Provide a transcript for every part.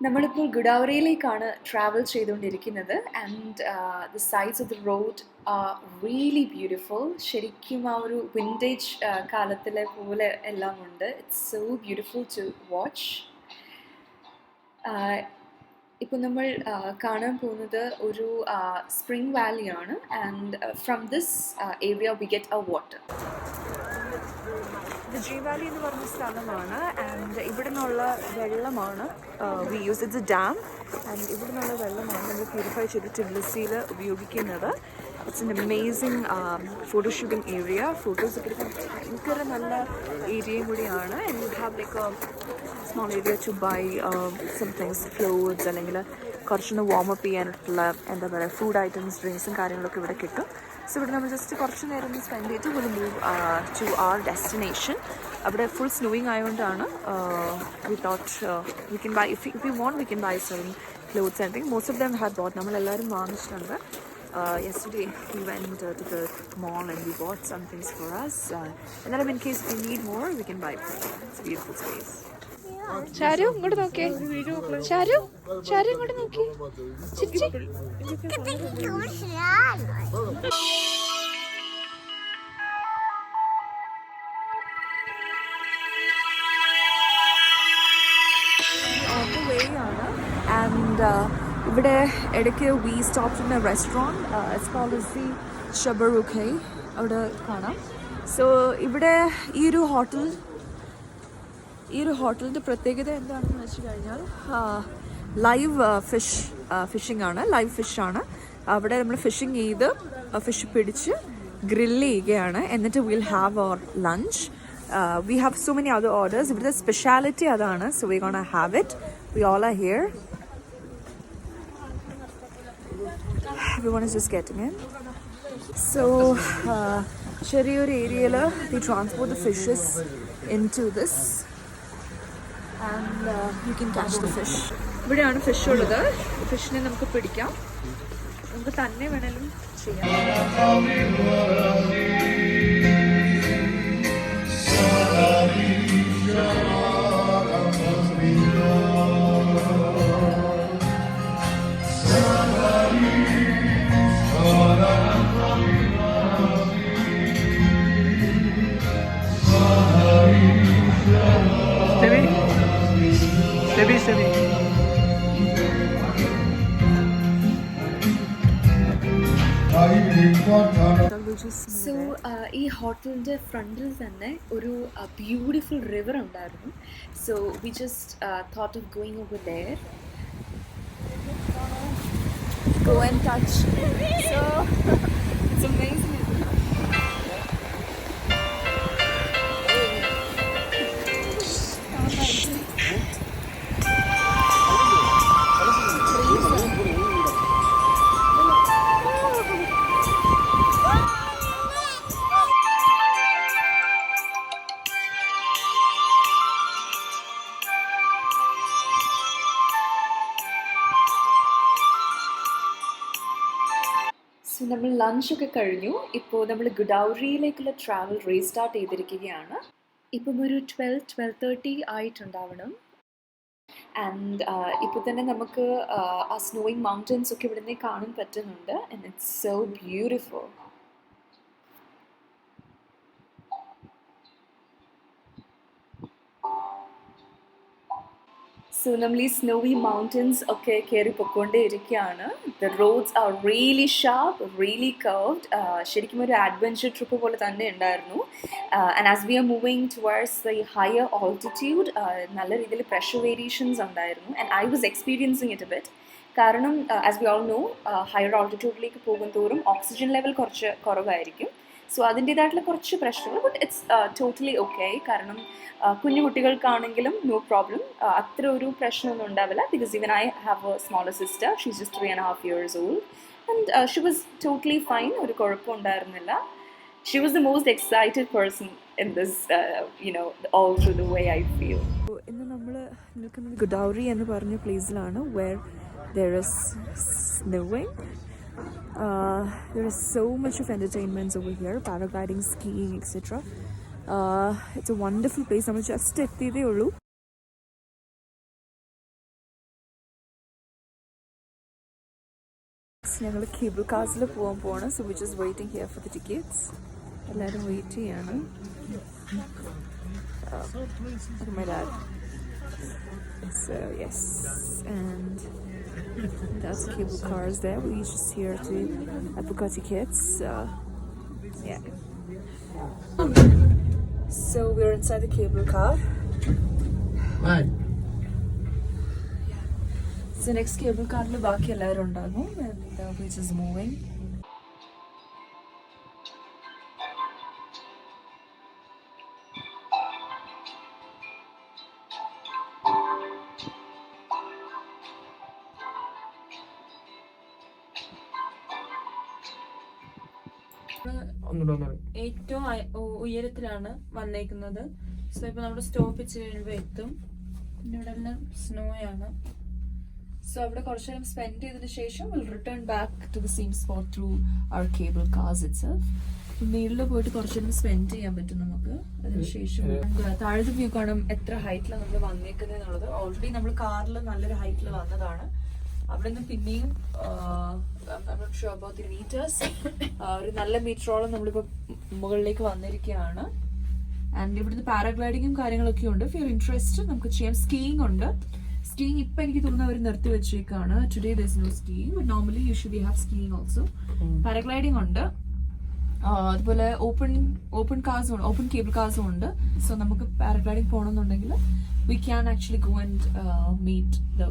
നമ്മളിപ്പോൾ ഗുഡാവറയിലേക്കാണ് ട്രാവൽ ചെയ്തുകൊണ്ടിരിക്കുന്നത് and the sides of the road are really beautiful. ശരിക്കും ആ ഒരു വിൻറ്റേജ് കാലത്തിലെ പോലെ എല്ലാം ഉണ്ട്. It's so beautiful to watch. ഇപ്പോൾ നമ്മൾ കാണാൻ പോകുന്നത് ഒരു സ്പ്രിംഗ് വാലിയാണ് and from this area we get a water. ഇത് ജി വാലി എന്ന് പറഞ്ഞ സ്ഥലമാണ് ആൻഡ് ഇവിടെ നിന്നുള്ള വെള്ളമാണ് we use. It's a dam and ഇവിടെ നിന്നുള്ള വെള്ളമാണ് നമ്മൾ പ്യൂരിഫൈ ചെയ്ത് ടിബ്ലിസിയിൽ ഉപയോഗിക്കുന്നത്. It's an amazing photo shooting area. Photos ഒക്കെ എടുക്കാൻ ഭയങ്കര നല്ല ഏരിയയും കൂടിയാണ്. And you have like a small area to buy some things, clothes, അല്ലെങ്കിൽ കുറച്ചൊന്ന് വാമപ്പ് ചെയ്യാനായിട്ടുള്ള എന്താ പറയുക ഫുഡ് ഐറ്റംസ്, ഡ്രിങ്ക്സും കാര്യങ്ങളൊക്കെ ഇവിടെ കിട്ടും. സോ ഇവിടെ നമ്മൾ ജസ്റ്റ് കുറച്ച് നേരം ഒന്ന് സ്പെൻഡ് ചെയ്തിട്ട് will move to our destination. അവിടെ ഫുൾ സ്നോയിങ് ആയതുകൊണ്ടാണ് we thought we can buy if you want we can buy some clothes and thing. Most of them had bought. നമ്മളെല്ലാവരും വാങ്ങിച്ചിട്ടുണ്ട്. Yesterday we went to the mall and we bought some things for us. And then in case we need more, we can buy from them. It's a beautiful space. Charu, ഇങ്ങോട്ട് നോക്കേ. Charu, Charu ഇങ്ങോട്ട് നോക്കേ. ചിരിച്ചി. On the way ആണ് and ഇവിടെ ഇടയ്ക്ക് we stopped in a restaurant. It's called the ഷബറുഖൈ. അവിടെ കാണാം. സോ ഇവിടെ ഈ ഒരു ഹോട്ടലിൻ്റെ പ്രത്യേകത എന്താണെന്ന് വെച്ച് കഴിഞ്ഞാൽ ലൈവ് ഫിഷിംഗ് ആണ്. ലൈവ് ഫിഷാണ്. അവിടെ നമ്മൾ ഫിഷിംഗ് ചെയ്ത് ഫിഷ് പിടിച്ച് ഗ്രില്ല് ചെയ്യുകയാണ്. എന്നിട്ട് will have our lunch. We have so many other orders. ഇവിടുത്തെ സ്പെഷ്യാലിറ്റി അതാണ്. So we gonna have it. We all are here. Everyone is just getting in. So ചെറിയൊരു ഏരിയയിൽ they transport the fishes into this and you can catch the fish. ഇവിടെയാണ് fish ഉള്ളത്. ഫിഷിനെ നമുക്ക് പിടിക്കാം. നമുക്ക് തന്നെ വേണമെങ്കിലും ചെയ്യാം. സോ ഈ ഹോട്ടലിൻ്റെ ഫ്രണ്ടിൽ തന്നെ ഒരു ബ്യൂട്ടിഫുൾ റിവർ ഉണ്ടായിരുന്നു. So we just thought of going over there. Go and touch. So it's amazing. So നമ്മൾ ലഞ്ചൊക്കെ കഴിഞ്ഞു. ഇപ്പോൾ നമ്മൾ ഗുഡാവറിയിലേക്കുള്ള ട്രാവൽ റീസ്റ്റാർട്ട് ചെയ്തിരിക്കുകയാണ്. ഇപ്പം ഒരു 12:30 ആയിട്ടുണ്ടാവണം. ആൻഡ് ഇപ്പോൾ തന്നെ നമുക്ക് ആ സ്നോയിങ് മൗണ്ടൻസ് ഒക്കെ ഇവിടുന്ന് കാണാൻ പറ്റുന്നുണ്ട്. And it's so beautiful. So നമ്മൾ ഈ സ്നോവി മൗണ്ടൻസ് ഒക്കെ കയറി പൊയ്ക്കൊണ്ടേ ഇരിക്കുകയാണ്. The roads are really sharp, really curved. ശരിക്കും ഒരു അഡ്വഞ്ചർ ട്രിപ്പ് പോലെ തന്നെ ഉണ്ടായിരുന്നു. And as we are moving towards the higher altitude നല്ല രീതിയിൽ പ്രഷർ വേരിയേഷൻസ് ഉണ്ടായിരുന്നു. And I was experiencing it a bit. കാരണം as we all know higher ഓൾട്ടിറ്റ്യൂഡിലേക്ക് പോകും തോറും ഓക്സിജൻ ലെവൽ കുറച്ച് കുറവായിരിക്കും. സോ അതിൻ്റേതായിട്ടുള്ള കുറച്ച് പ്രശ്നങ്ങൾ. But it's totally okay. കാരണം കുഞ്ഞു കുട്ടികൾക്കാണെങ്കിലും നോ പ്രോബ്ലം. അത്ര ഒരു പ്രശ്നമൊന്നും ഉണ്ടാവില്ല. Because even I have A smaller sister. She is just 3.5 years old and she was totally fine. ഒരു കുഴപ്പം ഉണ്ടായിരുന്നില്ല. She was the most excited person in this all through the way I feel. ഇന്ന് നമ്മൾ നിൽക്കുന്നത് ഗുഡാവറി എന്ന് പറഞ്ഞ പ്ലേസിലാണ്. where there is snowing. There is so much of entertainments over here, paragliding, skiing, etc. It's a wonderful place. നമ്മൾ just എത്തിയതേ ഉള്ളൂ. ഞങ്ങൾ cable കാർസിൽ പോകാൻ പോവാണ്. So we just waiting here for the tickets. എല്ലാവരും വെയിറ്റ് ചെയ്യാണ്. My dad. So yes, and that's cable cars there. We just here to book our tickets. Yeah. So we're inside the cable car. Right. Yeah. So next cable car lo baaki ellarum undagum, and we just moving. ഏറ്റവും ഉയരത്തിലാണ് വന്നേക്കുന്നത്. So ഇപ്പൊ നമ്മുടെ stop വെച്ച് കഴിയുമ്പോൾ എത്തും. പിന്നെ ഇവിടെ എല്ലാം സ്നോ ആണ്. സോ അവിടെ കുറച്ചു നേരം സ്പെൻഡ് ചെയ്തതിനു ശേഷം will return back to the same spot through our cable cars itself. മേളിൽ പോയിട്ട് കുറച്ചു നേരം സ്പെൻഡ് ചെയ്യാൻ പറ്റും നമുക്ക്. അതിനുശേഷം താഴത്തെ വ്യൂ കാണാം എത്ര ഹൈറ്റിലാണ് നമ്മൾ വന്നേക്കുന്നത് എന്നുള്ളത്. ഓൾറെഡി നമ്മൾ കാറിൽ നല്ലൊരു ഹൈറ്റിൽ വന്നതാണ്. അവിടെ നിന്ന് പിന്നെയും മീറ്റേഴ്സ് ഒരു നല്ല മീറ്ററോളം നമ്മളിപ്പോ മുകളിലേക്ക് വന്നിരിക്കുകയാണ്. ആൻഡ് ഇവിടുന്ന് പാരാഗ്ലൈഡിങ്ങും കാര്യങ്ങളൊക്കെ ഉണ്ട്. ഇഫ് യു ഇൻട്രസ്റ്റ് നമുക്ക് ചെയ്യാം. സ്കീയിങ് ഉണ്ട്. സ്കീയിങ് ഇപ്പൊ എനിക്ക് തോന്നുന്നു അവർ നിർത്തി വെച്ചേക്കാണ്. Today there is no skiing, but normally usually have skiing also. Paragliding ഉണ്ട്. അതുപോലെ ഓപ്പൺ കാർസും ഉണ്ട്, ഓപ്പൺ കേബിൾ കാർസും ഉണ്ട്. സോ നമുക്ക് പാരാഗ്ലൈഡിങ് പോകണമെന്നുണ്ടെങ്കിൽ we can actually go and meet the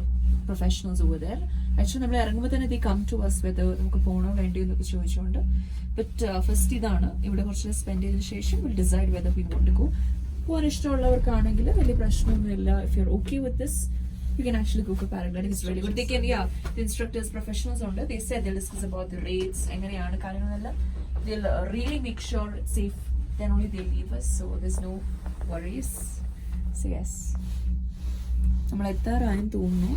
professionals over there. Actually നമ്മൾ ഇറങ്ങുമ്പോൾ തന്നെ they come to us whether നമുക്ക് പോകണോ വേണ്ടിയോ എന്നൊക്കെ ചോദിച്ചുകൊണ്ട്. ബട്ട് ഫസ്റ്റ് ഇതാണ്. ഇവിടെ കുറച്ച് സ്പെൻഡ് ചെയ്തതിനു ശേഷം we'll decide whether we want to go. പോകാൻ ഇഷ്ടമുള്ളവർക്കാണെങ്കിൽ വലിയ പ്രശ്നമൊന്നുമില്ല. If you're okay with this, you can actually go for paragliding. It's really good. They can, the instructors, professionals on there, they said they'll discuss about the rates, എങ്ങനെയാണ് കാര്യങ്ങളെല്ലാം. They'll really make sure it's safe. Then only they'll leave us, so there's no worries. So yes, നമ്മൾ എത്താറായെന്ന് തോന്നുന്നു.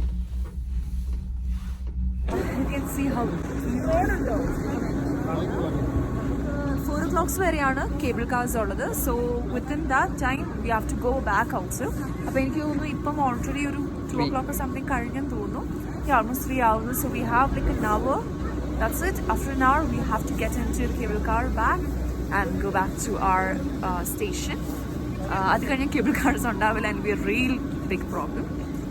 You can see how 4 o'clock വരെയാണ് cable cars ഉള്ളത്. So within that time we have to go back also. അപ്പോൾ എനിക്ക് തോന്നുന്നു ഇപ്പം already ഒരു 2 o'clock something കഴിഞ്ഞെന്ന് തോന്നുന്നു. Almost 3 hours. So we have like an hour. That's it. After an hour we have to get into the cable car back and go back to our station. അത് കഴിഞ്ഞാൽ cable cars ഉണ്ടാവില്ല and we are real big problem.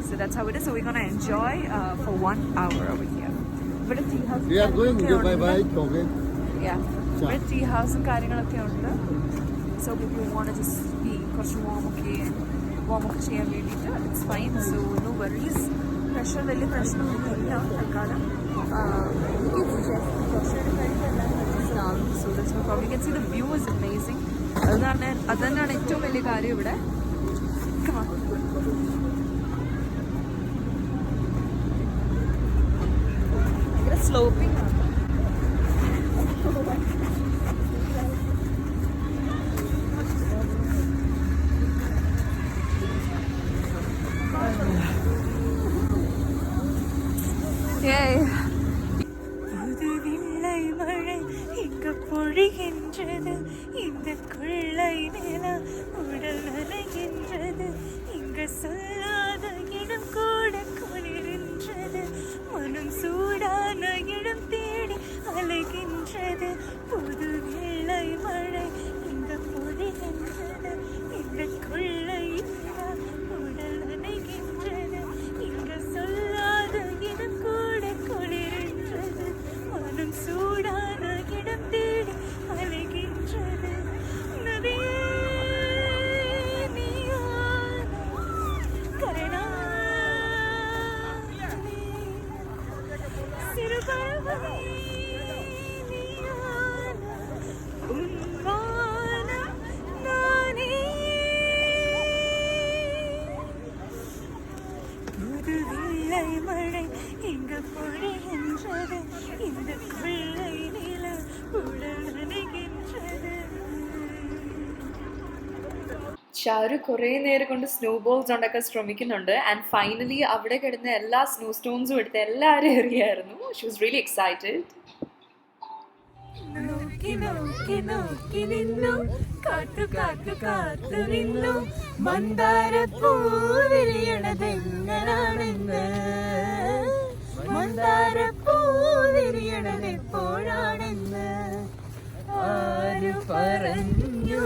So that's how it is. So we're going to enjoy for 1 hour over here. ഇവിടെ tea house, We are going to bye-bye, okay? Yeah. ഇവിടെ tea ഹൗസും കാര്യങ്ങളൊക്കെ ഉണ്ട്. So if you want to just be കുറച്ച് warm ഒക്കെ ചെയ്യാൻ വേണ്ടിയിട്ട് it's fine. So no worries. Pressure വലിയ പ്രശ്നമൊന്നുമില്ല തൽക്കാലം. So that's no problem. You can see the view is amazing. അതുതന്നെയാണ് ഏറ്റവും വലിയ കാര്യം ഇവിടെ. Come on. ഭയങ്കര സ്ലോപ്പിംഗ് ആണ്. பொழிகின்றது இந்த கொள்ளை நிலா உடல் நனைகின்றது இங்கு சொல்லாத இடம் கூட குளிர்கின்றது மனம் சூடான இடம் தேடி அலைகின்றது புது வெள்ளை மழை இங்கு பொழிகின்றது இந்த கொள்ளை நிலா உடல் நனைகின்றது இங்கு சொல்லாத இடம் கூட குளிர்கின்றது மனம் சூடான இடம் தேடி அலைகின்றது நதியே நீயானா கரணா சிறுபறவை நீயானா உன்வானா நானே புது வெள்ளை மழை இங்கு பொழிகின்றது இந்த கொள்ளை நிலா உடல் நனைகின்றது. ഷാരു കുറേ നേരം കൊണ്ട് സ്നോ ബോൾസ് ഉണ്ടാക്കാൻ ശ്രമിക്കുന്നുണ്ട്. ആൻഡ് ഫൈനലി അവിടെ കിടന്ന എല്ലാ സ്നോ സ്റ്റോൺസും എടുത്ത് എല്ലാവരും എറിയായിരുന്നു. She was really excited. നോക്കി നോക്കി നോക്കി നിന്നു കാത്തു കാത്തു കാത്തു നിന്നു മന്ദാരപ്പൂ വിരിയണതെങ്ങനാണെന്ന് മന്ദാരപ്പൂ വിരിയണത് എപ്പോഴാണെന്ന് ആര് പറഞ്ഞു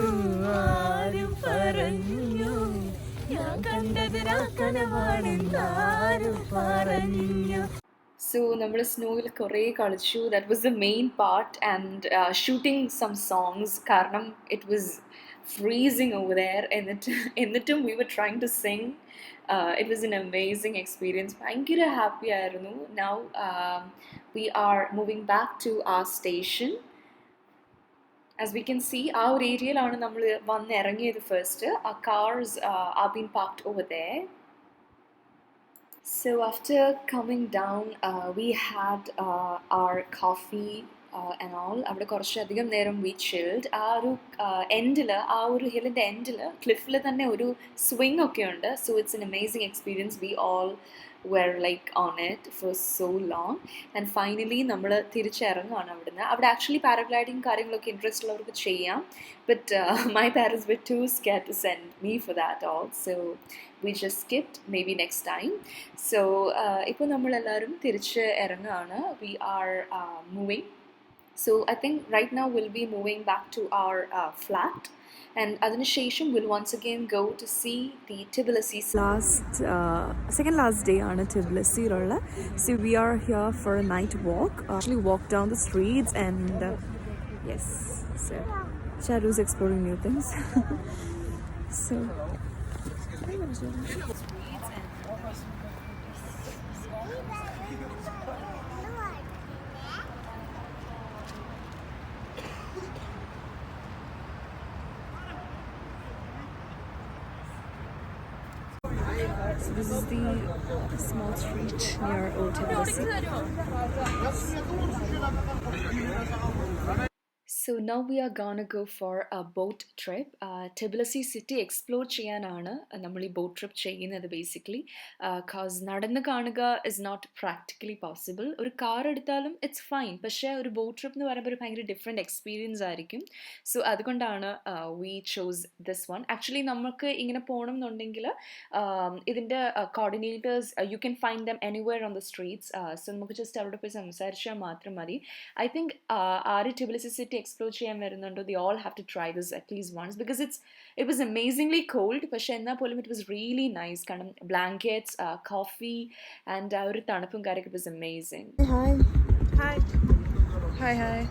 ആര് പറഞ്ഞു ഞാൻ കണ്ടത് രാക്കനവാണെന്ന് പറഞ്ഞു. So നമ്മൾ സ്നോയിൽ കുറേ കളിച്ചു. That was the main part and shooting some songs കാരണം it was freezing over there. എന്നിട്ടും we were trying to sing. It was an amazing experience. ഭയങ്കര ഹാപ്പി ആയിരുന്നു. Now we are moving back to our station. As we can see, ആ ഒരു ഏരിയയിലാണ് നമ്മൾ വന്ന് ഇറങ്ങിയത് first. Our cars are being parked over there. So after coming down, we had our coffee and all. അവിടെ കുറച്ചധികം നേരം we chilled. ആ ഒരു എൻഡിൽ, ആ ഒരു ഹില്ലിൻ്റെ എൻഡിൽ ക്ലിഫിൽ തന്നെ ഒരു സ്വിങ് ഒക്കെ ഉണ്ട്. So it's an amazing experience. We all were like on it for so long. And finally നമ്മൾ തിരിച്ചിറങ്ങുകയാണ് അവിടുന്ന്. അവിടെ ആക്ച്വലി പാരഗ്ലൈഡിങ് കാര്യങ്ങളൊക്കെ ഇൻട്രസ്റ്റ് ഉള്ളവർക്ക് ചെയ്യാം. But my parents were too scared to send me for that all. So we just skipped, maybe next time. So ഇപ്പോൾ നമ്മളെല്ലാവരും തിരിച്ച് ഇറങ്ങുകയാണ്. We are moving. So I think right now we'll be moving back to our flat. And അതിനുശേഷം we'll once again go to see the Tbilisi. Second last day on Tbilisi. So we are here for a night walk. Actually walk down the streets and yes, so Charu's exploring new things. So So this is the small street near Old Tbilisi. So now we are gonna go for a boat trip. Tbilisi city explore ചെയ്യാനാണ് നമ്മൾ ഈ boat trip ചെയ്യുന്നത് basically. Cause നടന്ന് കാണുക is not practically possible. ഒരു car എടുത്താലും it's fine, പക്ഷേ ഒരു ബോട്ട് ട്രിപ്പ് എന്ന് പറയുമ്പോൾ ഒരു ഭയങ്കര ഡിഫറെൻറ്റ് എക്സ്പീരിയൻസ് ആയിരിക്കും. സോ അതുകൊണ്ടാണ് we chose this one. Actually നമുക്ക് ഇങ്ങനെ പോകണം എന്നുണ്ടെങ്കിൽ ഇതിൻ്റെ coordinators you can find them anywhere on the streets. So നമുക്ക് ജസ്റ്റ് അവിടെ പോയി സംസാരിച്ചാൽ മാത്രം മതി. ഐ തിങ്ക് ആര് ടിബിലിസി സിറ്റി എക്സ്പ്ലോർ ചെയ്യാൻ വരുന്നുണ്ടോ, they all have to try this at least once because it was amazingly cold. പക്ഷേ എന്നാൽ പോലും it was really nice. കാരണം blankets, coffee and ആ ഒരു തണുപ്പും കാര്യമൊക്കെ, it was amazing. Hi. Hi. Hi, hi.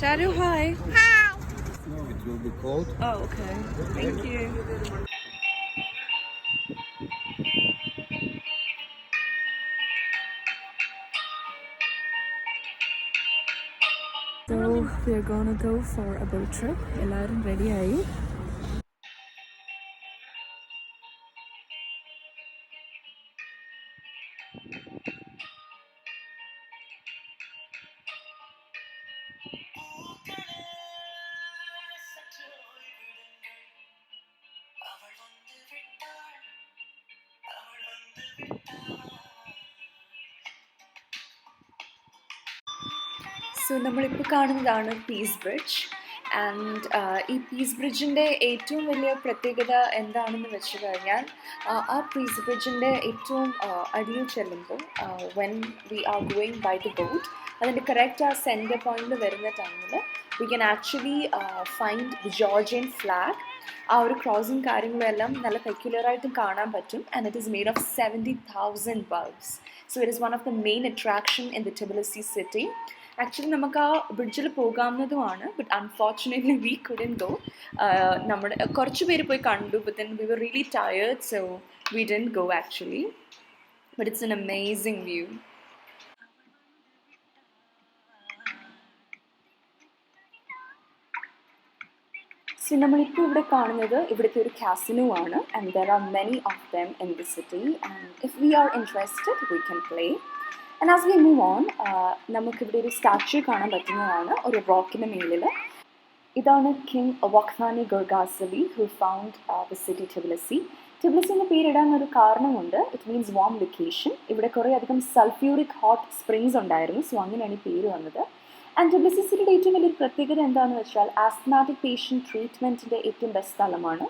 Charu, hi. Hi. It will be cold. Oh, okay. Thank you. So we are gonna go for a boat trip. എല്ലാവരും ready ആയി. So നമ്മളിപ്പോൾ കാണുന്നതാണ് piece bridge. And ഈ piece ബ്രിഡ്ജിൻ്റെ ഏറ്റവും വലിയ പ്രത്യേകത എന്താണെന്ന് വെച്ച് കഴിഞ്ഞാൽ ആ പീസ് ബ്രിഡ്ജിൻ്റെ ഏറ്റവും അടിയിൽ ചെല്ലുമ്പോൾ when we are going by the boat, അതിൻ്റെ കറക്റ്റ് ആ സെൻറ്റർ പോയിന്റിൽ വരുന്ന ടൈമിൽ we can actually find the Georgian flag. ആ ഒരു ക്രോസിങ് കാര്യങ്ങളെല്ലാം നല്ല പെക്യുലറായിട്ടും കാണാൻ പറ്റും. And it is made of 70,000 bulbs. So it is one of the main attraction in the Tbilisi city. Actually നമുക്ക് ആ ബ്രിഡ്ജിൽ പോകാവുന്നതുമാണ്, but unfortunately we couldn't go. നമ്മുടെ കുറച്ച് പേര് പോയി കണ്ടു, but then we were really tired, so we didn't go actually. But it's an amazing view. So നമ്മളിപ്പോൾ ഇവിടെ കാണുന്നത് ഇവിടുത്തെ ഒരു കാസിനോ ആണ്. And there are many of them in the city. And if we are interested we can play. And as we move on, നമുക്കിവിടെ ഒരു statue കാണാൻ പറ്റുന്നതാണ് ഒരു റോക്കിൻ്റെ മേലിൽ. ഇതാണ് king Vakhtang Gorgasali who founded the city Tbilisi. Tbilisi എന്ന പേരിടാൻ ഒരു കാരണമുണ്ട്. It means warm location. ഇവിടെ കുറേ അധികം സൾഫ്യൂറിക് ഹോട്ട് സ്പ്രിങ്സ് ഉണ്ടായിരുന്നു, സോ അങ്ങനെയാണ് ഈ പേര് വന്നത്. ആൻഡ് ടിബിലിസി സിറ്റിയുടെ ഏറ്റവും വലിയൊരു പ്രത്യേകത എന്താണെന്ന് വെച്ചാൽ ആസ്മാറ്റിക് പേഷ്യൻറ്റ് ട്രീറ്റ്മെൻറ്റിൻ്റെ ഏറ്റവും ബെസ്റ്റ് സ്ഥലമാണ്.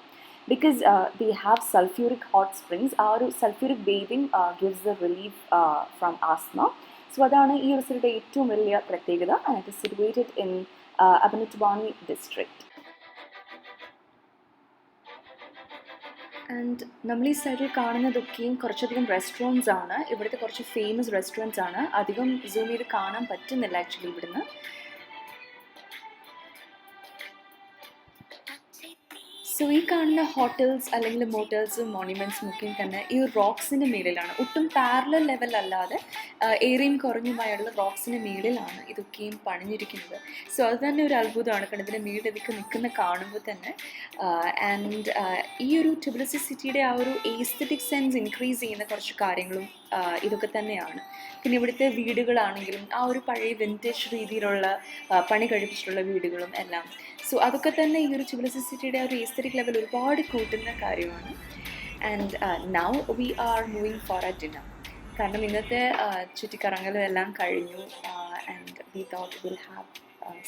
because they have sulfuric hot springs. ആ ഒരു sulfuric bathing gives the relief from asthma. So അതാണ് ഈ ഒരു സ്ഥലത്തെ ഏറ്റവും വലിയ പ്രത്യേകത. And it is situated in Abanutubani district. And നമ്മൾ ഈ സൈഡിൽ കാണുന്നതൊക്കെയും കുറച്ചധികം റെസ്റ്റോറൻറ്റ്സ് ആണ്. ഇവിടുത്തെ കുറച്ച് ഫേമസ് റെസ്റ്റോറൻറ്റ്സ് ആണ്. അധികം സൂം ചെയ്ത് കാണാൻ പറ്റുന്നില്ല ആക്ച്വലി ഇവിടുന്ന്. സോ ഈ കാണുന്ന ഹോട്ടൽസ് അല്ലെങ്കിൽ മോട്ടൽസും മോണ്യുമെൻറ്റ്സും ഒക്കെ തന്നെ ഈ റോക്സിൻ്റെ മേളിലാണ്. ഒട്ടും പാരലൽ ലെവൽ അല്ലാതെ ഏറിയും കുറഞ്ഞുമായുള്ള റോക്സിൻ്റെ മേളിലാണ് ഇതൊക്കെയും പണിഞ്ഞിരിക്കുന്നത്. സോ അത് തന്നെ ഒരു അത്ഭുതമാണ്. കാരണം ഇതിൻ്റെ മേളിലൊക്കെ നിൽക്കുന്ന കാണുമ്പോൾ തന്നെ. ആൻഡ് ഈ ഒരു ടിബിലിസി സിറ്റിയുടെ ആ ഒരു എസ്തെറ്റിക് സെൻസ് ഇൻക്രീസ് ചെയ്യുന്ന കുറച്ച് കാര്യങ്ങളും ഇതൊക്കെ തന്നെയാണ്. പിന്നെ ഇവിടുത്തെ വീടുകളാണെങ്കിലും ആ ഒരു പഴയ വിൻറ്റേജ് രീതിയിലുള്ള പണി കഴിപ്പിച്ചിട്ടുള്ള വീടുകളും എല്ലാം. സോ അതൊക്കെ തന്നെ ഈ ഒരു ടിബിലിസി സിറ്റിയുടെ ആ ഒരു എസ്തെറ്റിക് ലെവൽ ഒരുപാട് കൂട്ടുന്ന കാര്യമാണ്. And now we are moving for a dinner. കാരണം ഇന്നത്തെ ചുറ്റിക്കറങ്ങലും എല്ലാം കഴിഞ്ഞു. And we thought will have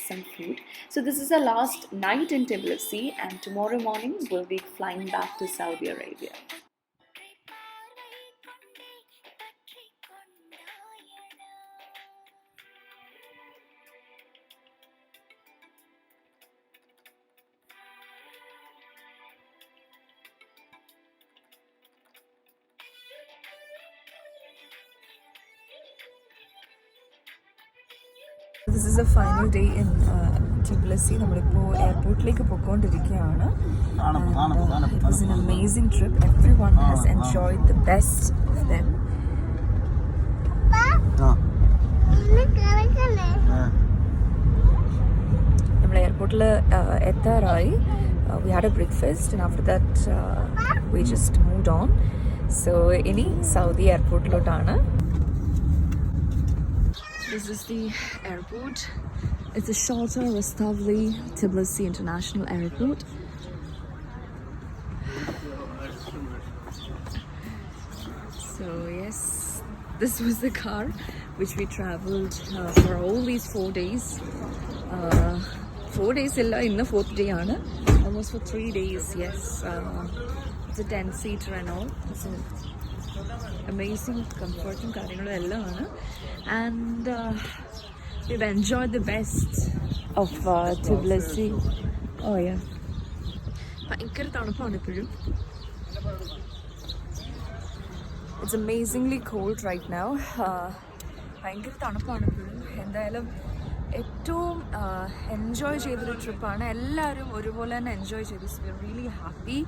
some food. So this is our last night in Tbilisi, and tomorrow morning we'll be flying back to Saudi Arabia. This is the final day in Tbilisi. നമ്മളിപ്പോൾ എയർപോർട്ടിലേക്ക് പോയിക്കൊണ്ടിരിക്കുകയാണ്. It was an amazing trip. Everyone has enjoyed the best of them. നമ്മൾ എയർപോർട്ടിൽ എത്താറായി. We had a breakfast and after that we just moved on. So ഇനി Saudi എയർപോർട്ടിലോട്ടാണ്. This is the airport. It's a shorter Rustaveli Tbilisi International Airport. So yes, this was the car which we travelled for all these 4 days. 4 days illa, in the 4th day aanu. Almost for 3 days, yes. It's a 10-seater and all. It's an amazing comforting കാര്യങ്ങളും എല്ലാം ആണ്. And we've enjoyed the best of Tbilisi. Oh yeah. ഭയങ്കര തണുപ്പാണ് ഇപ്പോഴും. It's amazingly cold right now. ഭയങ്കര തണുപ്പാണ് ഇപ്പോഴും. എന്തായാലും ഏറ്റവും എൻജോയ് ചെയ്തൊരു ട്രിപ്പാണ്. എല്ലാവരും ഒരുപോലെ തന്നെ എൻജോയ് ചെയ്തു. So we are really happy.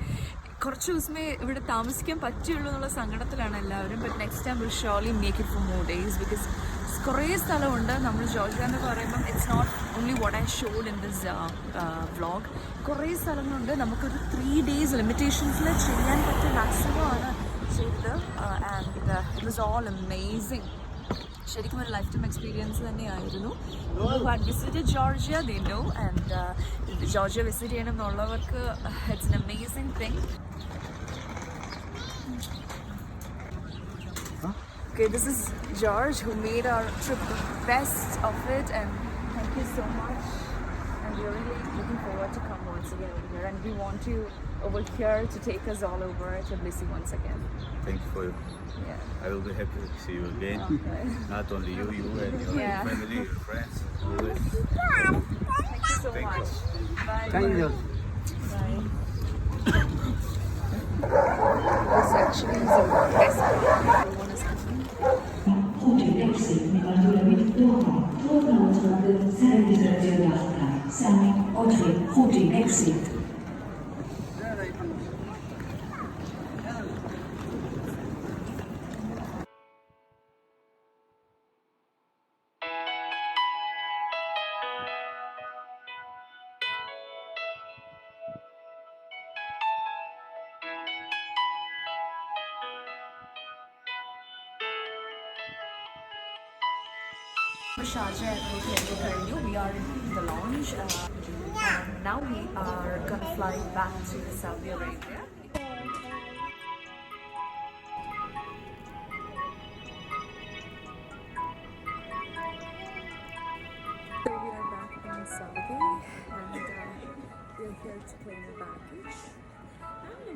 കുറച്ച് ദിവസമേ ഇവിടെ താമസിക്കാൻ പറ്റുള്ളൂ എന്നുള്ള സങ്കടത്തിലാണ് എല്ലാവരും. But next time will surely make it for more days. Because കുറേ സ്ഥലമുണ്ട്. നമ്മൾ ജോർജിയ എന്ന് പറയുമ്പം it's not only what I showed in this vlog. കുറേ സ്ഥലങ്ങളുണ്ട്. നമുക്കൊരു 3 days ലിമിറ്റേഷൻസിൽ ചെയ്യാൻ പറ്റിയ മാക്സിമം ആണ് ചെയ്തത്. And it was all amazing. ശരിക്കും ഒരു ലൈഫ് ടൈം എക്സ്പീരിയൻസ് തന്നെയായിരുന്നു. Visited Georgia they know. And Georgia visit ചെയ്യണം എന്നുള്ളവർക്ക് it's an amazing thing. Okay, this is George who made our trip the best of it, and thank you so much. And we're really looking forward to come once again over here, and we want you over here to take us all over Tbilisi once again. Thank you for Yeah. I will be happy to see you again. Okay. Not only you and your Yeah. family, your friends. Always. Thank you so Thank you. much. Bye. Thank you. Bye. This actually is the best part. Everyone is coming. Hotel exit Nicolini Doha. Turn Service Sami Hotel Hotel exit. Sharjah Airport. We are in the lounge, and now we are gonna fly back to Saudi Arabia. So we are back in Saudi, and we are here to claim the baggage. And